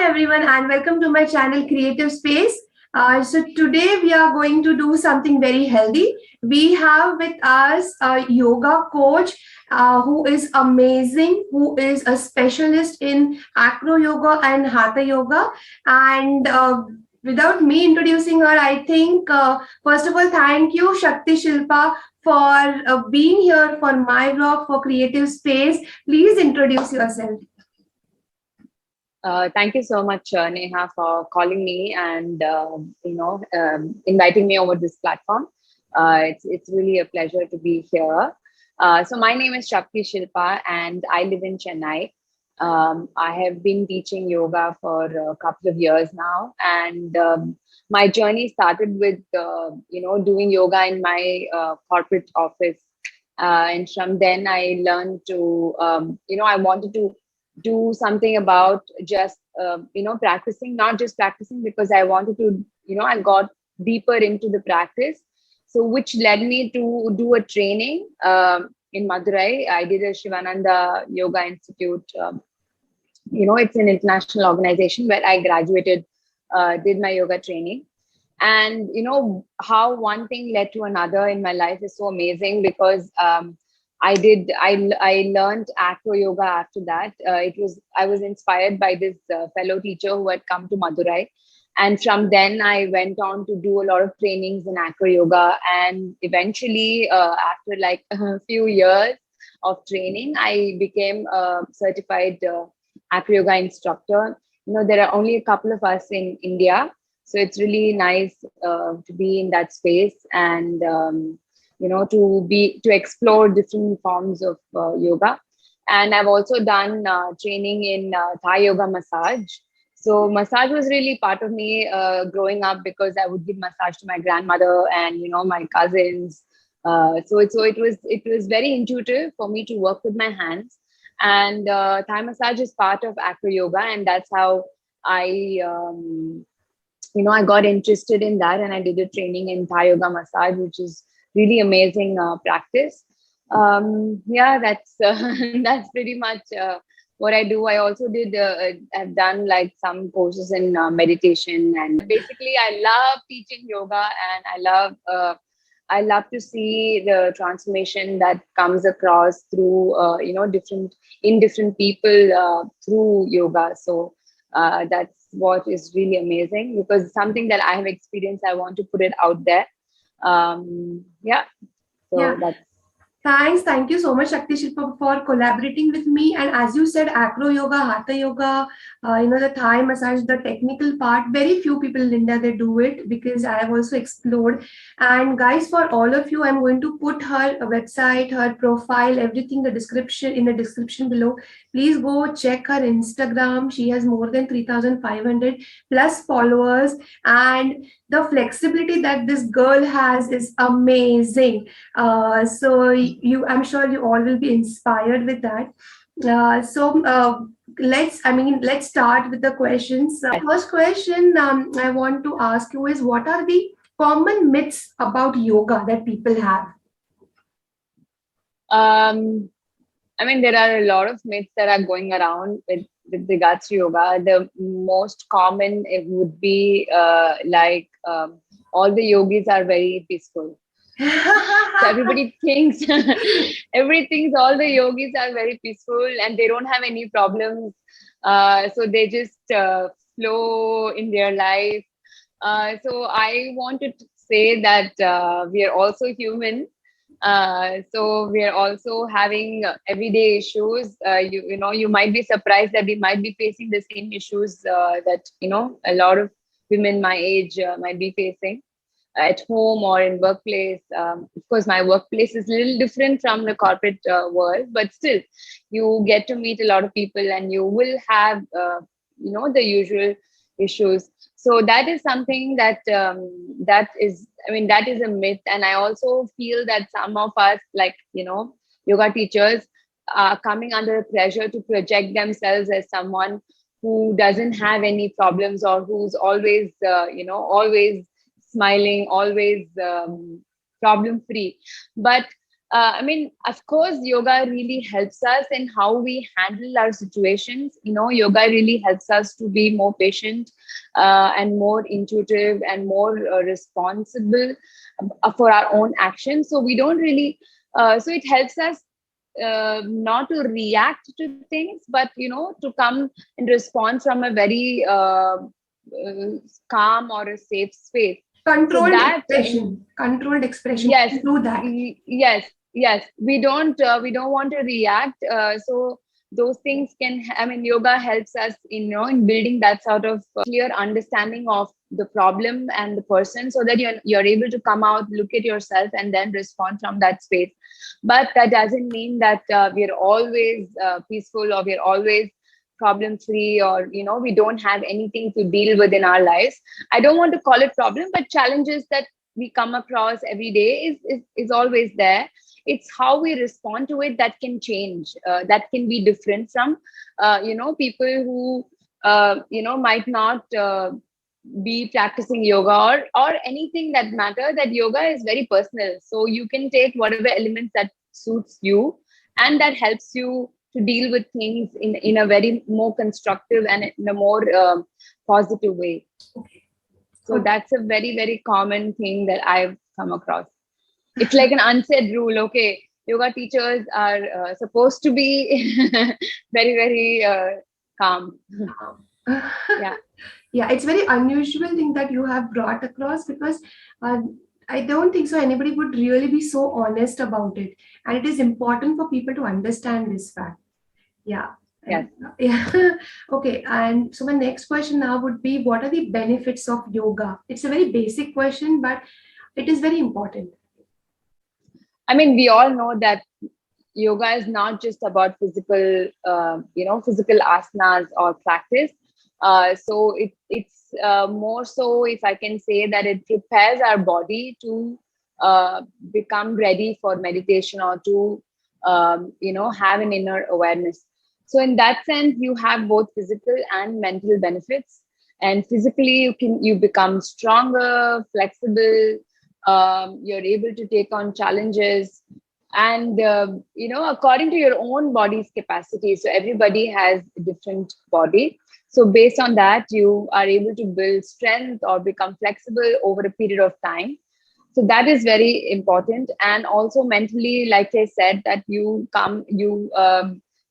everyone, and welcome to my channel Creative Space. So today we are going to do something very healthy. We have with us a yoga coach who is amazing, who is a specialist in acro yoga and hatha yoga. And without me introducing her, I think first of all, thank you, Shakti Shilpa, for being here for my blog for Creative Space. Please introduce yourself. Thank you so much, Neha, for calling me and inviting me over this platform. It's really a pleasure to be here. So my name is Shakti Shilpa, and I live in Chennai. I have been teaching yoga for a couple of years now, and my journey started with doing yoga in my corporate office, and from then I learned to I wanted to do something about just practicing, not just practicing, because I wanted to, I got deeper into the practice, so which led me to do a training in Madurai. I did a Shivananda Yoga Institute. It's an international organization where I graduated, did my yoga training. And how one thing led to another in my life is so amazing, because I learned acro yoga after that. I was inspired by this fellow teacher who had come to Madurai, and from then I went on to do a lot of trainings in acro yoga, and eventually after like a few years of training, I became a certified acro yoga instructor. There are only a couple of us in India, so it's really nice to be in that space, and to explore different forms of yoga. And I've also done training in Thai yoga massage. So massage was really part of me growing up, because I would give massage to my grandmother and my cousins. So it was very intuitive for me to work with my hands. And Thai massage is part of acro yoga, and that's how I I got interested in that, and I did a training in Thai yoga massage, which is really amazing practice. That's that's pretty much what I do. I also have done like some courses in meditation, and basically I love teaching yoga, and I love to see the transformation that comes across through different people through yoga. So that's what is really amazing, because something that I have experienced, I want to put it out there. So that's. Thanks. Thank you so much, Shakti Shilpa, for collaborating with me. And as you said, acro yoga, hatha yoga, the Thai massage, the technical part, very few people in India, they do it, because I have also explored. And guys, for all of you, I'm going to put her website, her profile, everything, in the description below. Please go check her Instagram. She has more than 3,500 plus followers. And the flexibility that this girl has is amazing. I'm sure you all will be inspired with that. Let's start with the questions. First question I want to ask you is, what are the common myths about yoga that people have? There are a lot of myths that are going around with regards to yoga. The most common, it would be all the yogis are very peaceful. So everybody thinks all the yogis are very peaceful and they don't have any problems. So they just flow in their life. So I wanted to say that we are also human. So we are also having everyday issues. You might be surprised that we might be facing the same issues that a lot of women my age might be facing at home or in workplace. Of course, my workplace is a little different from the corporate world, but still, you get to meet a lot of people, and you will have the usual issues. So that is something that that is a myth. And I also feel that some of us, like yoga teachers, are coming under pressure to project themselves as someone who doesn't have any problems, or who's always always smiling, always problem free. But I mean, of course, yoga really helps us in how we handle our situations. Yoga really helps us to be more patient and more intuitive and more responsible for our own actions. So we don't really, so it helps us not to react to things, but to come in response from a very calm or a safe space. So Controlled that expression. Controlled expression. yes, Do that. yes, we don't want to react, so those things I mean, yoga helps us in building that sort of clear understanding of the problem and the person, so that you're able to come out, look at yourself, and then respond from that space. But that doesn't mean that we're always peaceful, or we're always problem free, or we don't have anything to deal with in our lives. I don't want to call it problem, but challenges that we come across every day is always there. It's how we respond to it that can change, that can be different from people who might not be practicing yoga, or anything that matter. That yoga is very personal, so you can take whatever elements that suits you, and that helps you to deal with things in a very more constructive and in a more positive way. So Okay. that's a very, very common thing that I've come across. It's like an unsaid rule. Okay, yoga teachers are supposed to be very, very calm. Yeah. Yeah, it's very unusual thing that you have brought across, because uh, I don't think so anybody would really be so honest about it, and it is important for people to understand this fact. Yeah. Yes. And, yeah. Okay. And so my next question now would be, what are the benefits of yoga? It's a very basic question, but it is very important. I mean, we all know that yoga is not just about physical asanas or practice. So it's more so, if I can say, that it prepares our body to become ready for meditation, or to have an inner awareness. So in that sense, you have both physical and mental benefits. And physically, you become stronger, flexible. You're able to take on challenges, and according to your own body's capacity. So everybody has a different body, so based on that, you are able to build strength or become flexible over a period of time. So that is very important. And also mentally, like I said, that you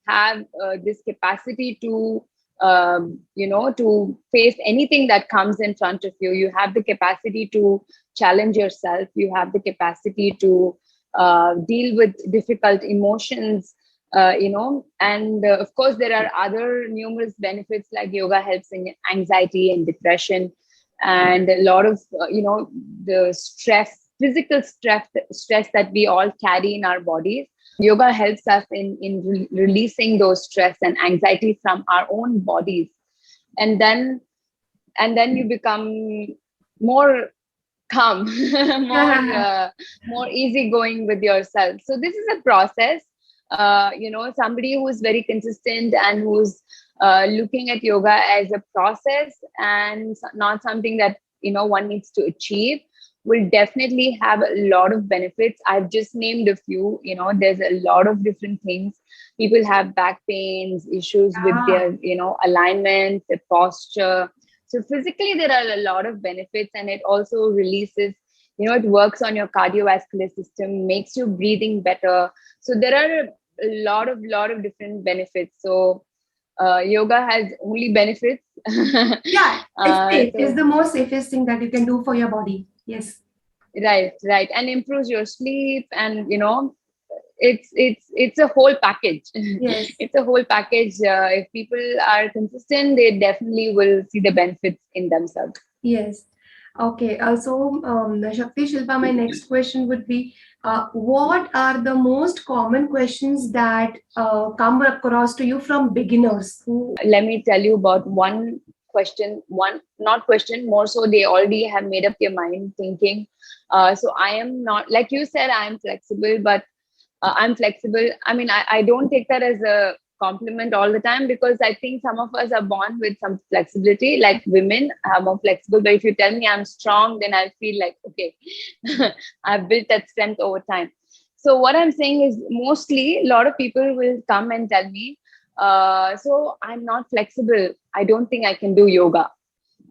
have this capacity to to face anything that comes in front of you. You have the capacity to challenge yourself. You have the capacity to deal with difficult emotions, and of course there are other numerous benefits, like yoga helps in anxiety and depression, and a lot of the physical stress that we all carry in our bodies. Yoga helps us in releasing those stress and anxiety from our own bodies, and then you become more calm, more more easygoing with yourself. So this is a process. Somebody who is very consistent and who's looking at yoga as a process and not something that one needs to achieve, will definitely have a lot of benefits. I've just named a few. There's a lot of different things. People have back pains, issues with Yeah. their alignment, their posture. So physically, there are a lot of benefits, and it also releases, it works on your cardiovascular system, makes you breathing better. So there are a lot of different benefits. So yoga has only benefits. Yeah, it's safe. It's So the most safest thing that you can do for your body. Yes. right, and improves your sleep, and it's a whole package. Yes. It's a whole package. If people are consistent, they definitely will see the benefits in themselves. Yes. Okay. Also, Shakti Shilpa, my next question would be, what are the most common questions that come across to you from beginners who? Let me tell you about one question, one not question, more so they already have made up their mind, thinking, so I am not, like you said, I am flexible, but I'm flexible. I mean, I don't take that as a compliment all the time, because I think some of us are born with some flexibility, like women are more flexible. But if you tell me I'm strong, then I feel like, okay, I've built that strength over time. So what I'm saying is, mostly a lot of people will come and tell me, so I'm not flexible, I don't think I can do yoga.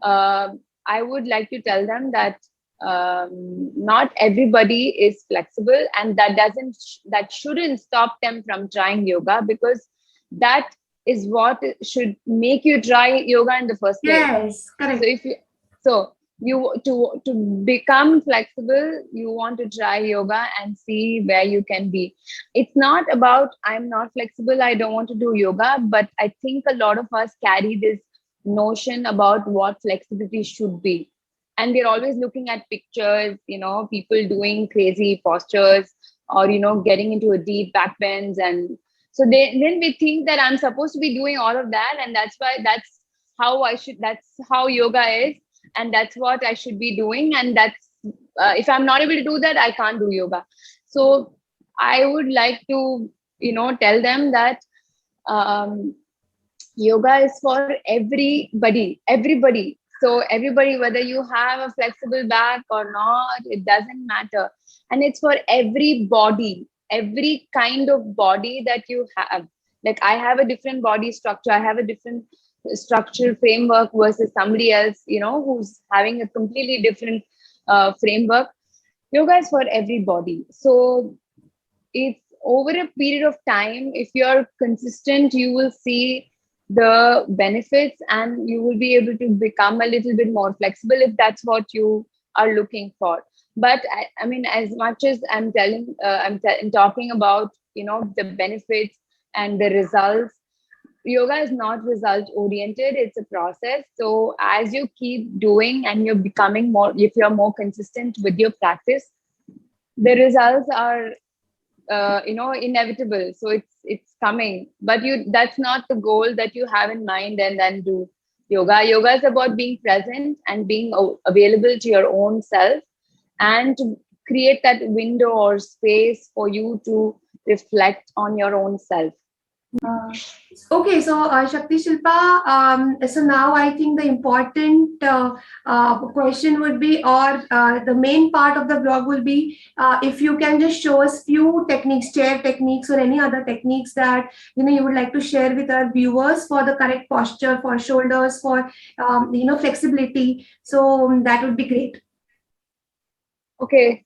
I would like to tell them that not everybody is flexible, and that shouldn't stop them from trying yoga, because that is what should make you try yoga in the first place. Yes, So correct. if you so you to become flexible, you want to try yoga and see where you can be. It's not about I'm not flexible, I don't want to do yoga, but I think a lot of us carry this notion about what flexibility should be. And we're always looking at pictures, people doing crazy postures, or getting into a deep back bends. And so then we think that I'm supposed to be doing all of that, and that's how yoga is, and that's what I should be doing. And that's if I'm not able to do that, I can't do yoga. So I would like to tell them that um, yoga is for everybody. So everybody, whether you have a flexible back or not, it doesn't matter. And it's for every body, every kind of body that you have. Like, I have a different body structure, I have a different structural framework versus somebody else, who's having a completely different framework. Yoga is for everybody. So it's over a period of time, if you're consistent, you will see the benefits, and you will be able to become a little bit more flexible if that's what you are looking for. But I mean, as much as I'm telling I'm talking about the benefits and the results, yoga is not result oriented, it's a process. So as you keep doing and you're becoming more, if you're more consistent with your practice, the results are inevitable. So it's coming, but that's not the goal that you have in mind and then do yoga is about being present and being available to your own self, and to create that window or space for you to reflect on your own self. Uh, okay, so Shakti Shilpa, so now I think the important question would be, or the main part of the blog will be, if you can just show us few techniques, chair techniques, or any other techniques that you would like to share with our viewers for the correct posture, for shoulders, for flexibility. So that would be great. Okay,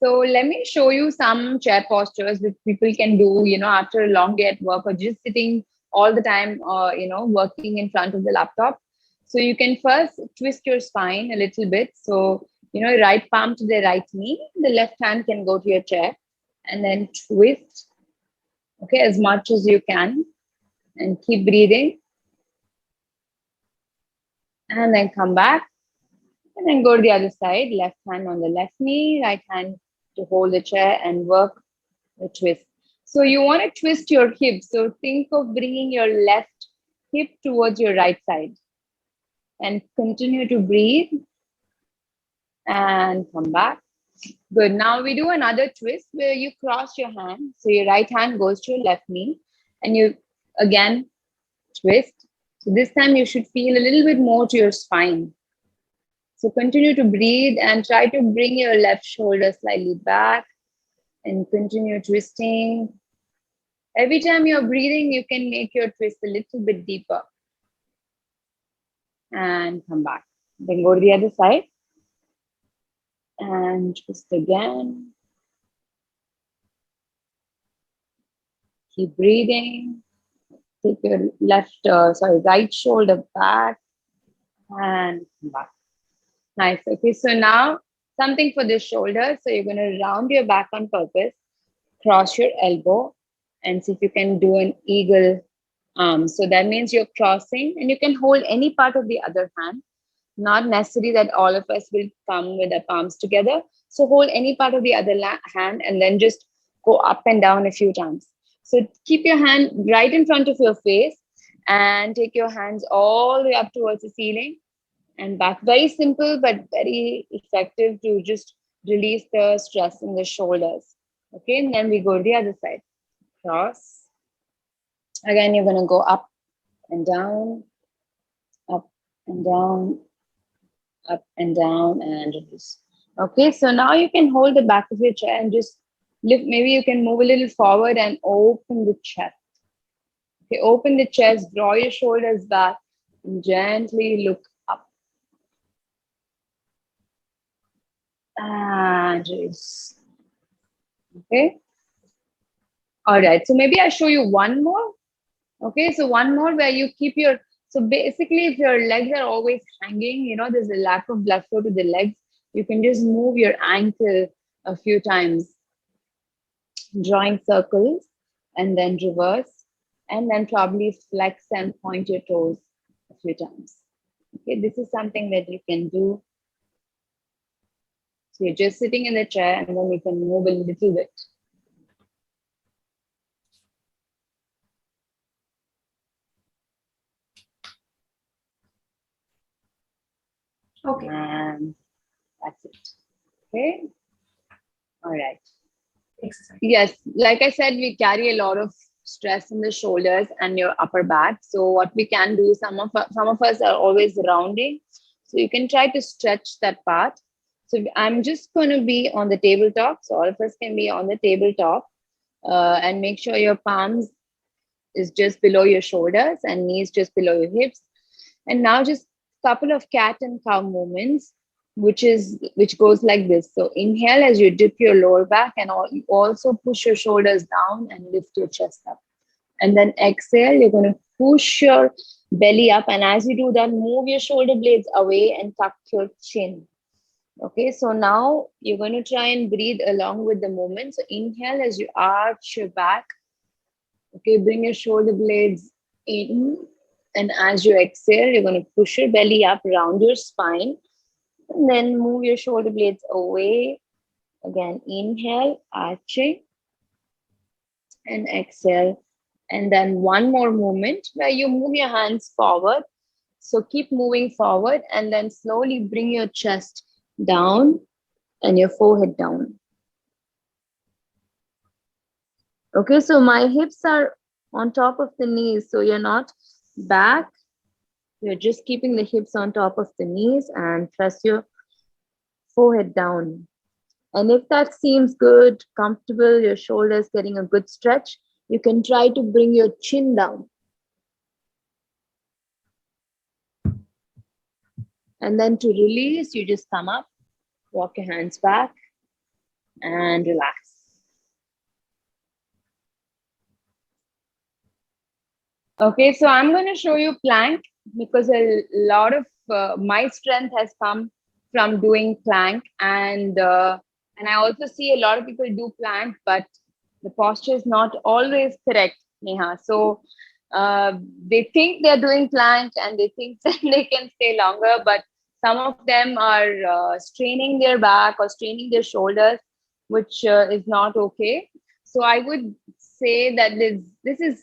so let me show you some chair postures that people can do, after a long day at work, or just sitting all the time, working in front of the laptop. So you can first twist your spine a little bit. So, right palm to the right knee, the left hand can go to your chair, and then twist, okay, as much as you can, and keep breathing, and then come back, and then go to the other side, left hand on the left knee, right hand to hold the chair and work the twist. So you want to twist your hips. So think of bringing your left hip towards your right side, and continue to breathe and come back. Good. Now we do another twist where you cross your hand. So your right hand goes to your left knee, and you again twist. So this time you should feel a little bit more to your spine. So continue to breathe and try to bring your left shoulder slightly back, and continue twisting. Every time you're breathing, you can make your twist a little bit deeper, and come back. Then go to the other side and twist again. Keep breathing. Take your right shoulder back and come back. Nice. Okay, so now something for the shoulder. So you're going to round your back on purpose, cross your elbow, and see if you can do an eagle arm. So that means you're crossing, and you can hold any part of the other hand. Not necessary that all of us will come with our palms together. So hold any part of the other hand, and then just go up and down a few times. So keep your hand right in front of your face, and take your hands all the way up towards the ceiling and back. Very simple, but very effective to just release the stress in the shoulders. Okay, and then we go to the other side. Cross. Again, you're going to go up and down, up and down, up and down, and release. Okay, so now you can hold the back of your chair and just lift. Maybe you can move a little forward and open the chest. Okay, open the chest, draw your shoulders back, and gently look up. And release. Okay. All right. So maybe I'll show you one more. Okay. So one more where you keep your. So basically, if your legs are always hanging, there's a lack of blood flow to the legs, you can just move your ankle a few times, drawing circles, and then reverse, and then probably flex and point your toes a few times. Okay. This is something that you can do. So you're just sitting in the chair, and then you can move a little bit. Okay. And that's it. Okay. All right. Exercise. Yes, like I said, we carry a lot of stress in the shoulders and your upper back. So what we can do, some of us are always rounding, so you can try to stretch that part. So I'm just going to be on the tabletop. So all of us can be on the tabletop, and make sure your palms is just below your shoulders and knees just below your hips. And now just couple of cat and cow movements, which goes like this. So inhale as you dip your lower back, and you also push your shoulders down and lift your chest up. And then exhale, you're going to push your belly up, and as you do that, move your shoulder blades away and tuck your chin. Okay, so now you're going to try and breathe along with the movement. So inhale as you arch your back. Okay, bring your shoulder blades in. And as you exhale, you're going to push your belly up around your spine. And then move your shoulder blades away. Again, inhale, arching. And exhale. And then one more movement where you move your hands forward. So keep moving forward and then slowly bring your chest down and your forehead down. Okay, so my hips are on top of the knees. So you're not back. You're just keeping the hips on top of the knees and press your forehead down. And if that seems good, comfortable, your shoulders getting a good stretch, you can try to bring your chin down. And then to release, you just come up, walk your hands back, and relax. Okay, so I'm going to show you plank because a lot of my strength has come from doing plank, and I also see a lot of people do plank, but the posture is not always correct, Neha. So they think they're doing plank and they think that they can stay longer, but some of them are straining their back or straining their shoulders, which is not okay. So I would say that this is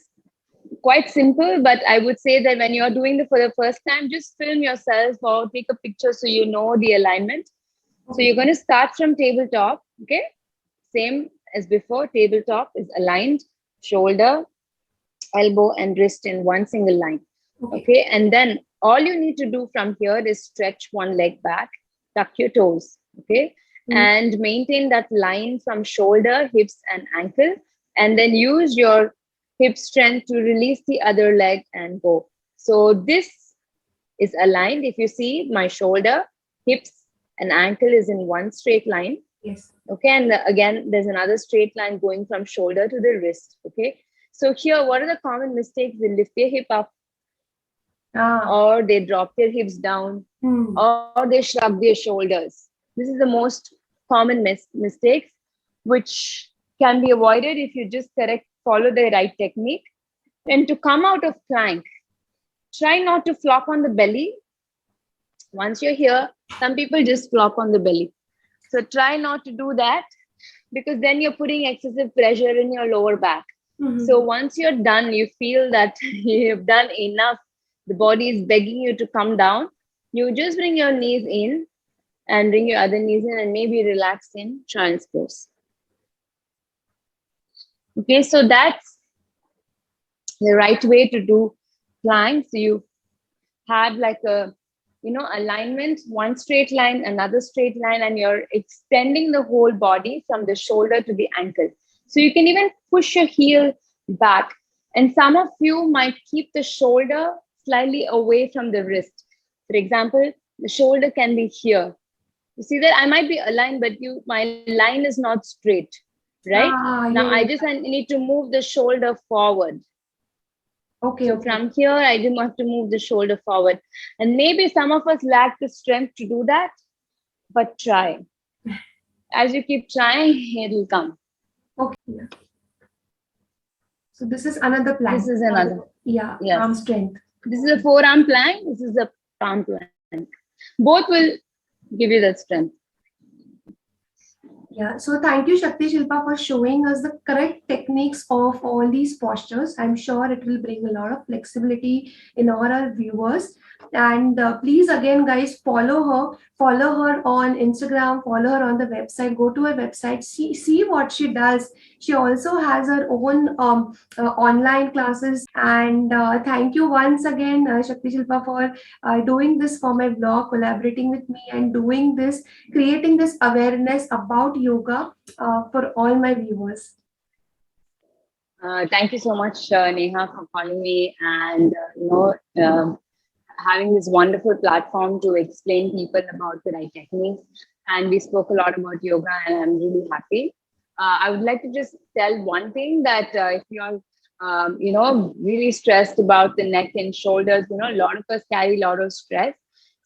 quite simple, but I would say that when you're doing it for the first time, just film yourself or take a picture so you know the alignment. So you're going to start from tabletop. Okay, same as before. Tabletop is aligned, shoulder, elbow, and wrist in one single line. Okay, and then all you need to do from here is stretch one leg back, tuck your toes. Okay, and maintain that line from shoulder, hips, and ankle, and then use your hip strength to release the other leg and go. So this is aligned. If you see, my shoulder, hips, and ankle is in one straight line. Yes. Okay, and again, there's another straight line going from shoulder to the wrist. Okay, so here, what are the common mistakes? They lift their hip up, or they drop their hips down, or they shrug their shoulders. This is the most common mistakes, which can be avoided if you just follow the right technique. And to come out of plank, try not to flop on the belly. Once you're here, some people just flop on the belly. So try not to do that, because then you're putting excessive pressure in your lower back. So once you're done, you feel that you've done enough, the body is begging you to come down, you just bring your knees in and bring your other knees in and maybe relax in child's pose. Okay, so that's the right way to do plank. So you have like a alignment, one straight line, another straight line, and you're extending the whole body from the shoulder to the ankle. So you can even push your heel back. And some of you might keep the shoulder slightly away from the wrist. For example, the shoulder can be here. You see that I might be aligned, but my line is not straight, right? Ah, Now yeah, I need to move the shoulder forward. okay, So okay. from here, I do have to move the shoulder forward. And maybe some of us lack the strength to do that, but try. As you keep trying, it'll come. Okay. Yeah. So this is another This plank. is another. Yeah, Yes. arm strength. This is a forearm plank. This is a palm plank. Both will give you that strength. Yeah, so thank you, Shakti Shilpa, for showing us the correct techniques of all these postures. I'm sure it will bring a lot of flexibility in our viewers. And please, again, guys, follow her on Instagram, follow her on the website, go to her website, see what she does. She also has her own online classes. And thank you once again, Shakti Shilpa, for doing this for my blog, collaborating with me, and doing this, creating this awareness about yoga for all my viewers. Thank you so much, Neha, for calling me and having this wonderful platform to explain people about the right techniques. And we spoke a lot about yoga, and I'm really happy. I would like to just tell one thing that if you're really stressed about the neck and shoulders, a lot of us carry a lot of stress.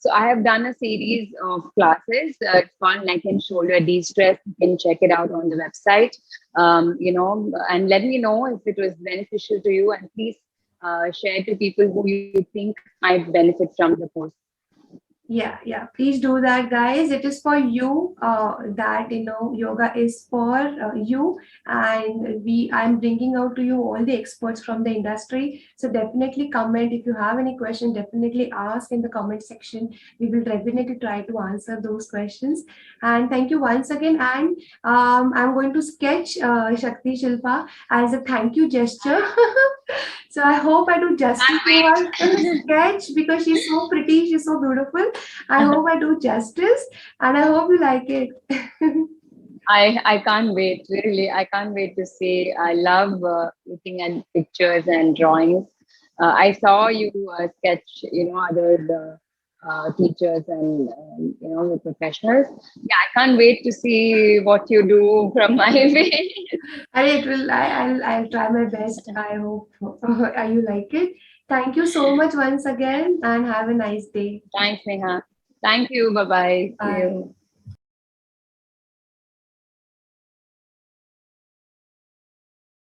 So I have done a series of classes. It's called Neck and Shoulder De-Stress. You can check it out on the website. And let me know if it was beneficial to you. And please share to people who you think might benefit from the course. Yeah, please do that, guys. It is for you. That yoga is for you, and I'm bringing out to you all the experts from the industry. So definitely comment if you have any question. Definitely ask in the comment section. We will definitely try to answer those questions. And thank you once again. And I'm going to sketch Shakti Shilpa as a thank you gesture. So I hope I do justice to her sketch because she's so pretty, she's so beautiful. I hope I do justice, and I hope you like it. I can't wait. Really, I can't wait to see. I love looking at pictures and drawings. I saw you sketch, other teachers and the professionals. Yeah, I can't wait to see what you do from my way. And it will. I'll try my best. I hope you like it. Thank you so much once again, and have a nice day. Thanks, Neha. Thank you. Bye bye. See Bye. you.